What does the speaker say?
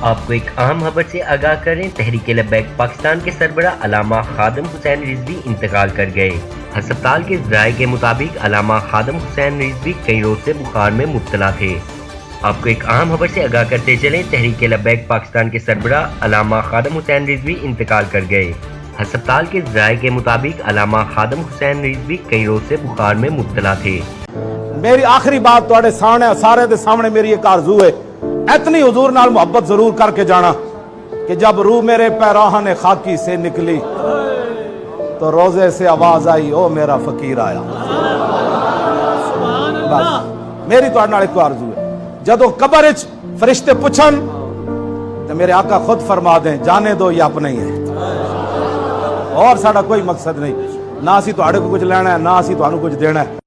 آپ کو ایک اہم خبر سے آگاہ کریں، تحریک لبیک پاکستان کے سربراہ علامہ خادم حسین رضوی انتقال کر گئے۔ ہسپتال کے ذرائع کے مطابق علامہ خادم حسین رضوی کئی روز سے بخار میں مبتلا تھے۔ آپ کو ایک اہم خبر سے آگاہ کرتے چلیں، تحریک لبیک پاکستان کے سربراہ علامہ خادم حسین رضوی انتقال کر گئے۔ ہسپتال کے ذرائع کے مطابق علامہ خادم حسین رضوی کئی روز سے بخار میں مبتلا تھے۔ میری آخری بات تواڈے سامنے سارے دے سامنے میری ایک آرزو ہے، اتنی حضور نال محبت ضرور کر کے جانا کہ جب روح میرے پیراہن خاکی سے نکلی تو روزے سے آواز آئی، او میرا فقیر آیا۔ بس میری تواڈے نال ایک آرزو ہے، جدو قبر وچ فرشتے پوچھن تو میرے آقا خود فرما دیں، جانے دو یہ اپنے ہی ہے، اور ساڈا کوئی مقصد نہیں، نہ اسی تواڈے کو کچھ لینا ہے، نہ اسی تانوں کچھ دینا ہے۔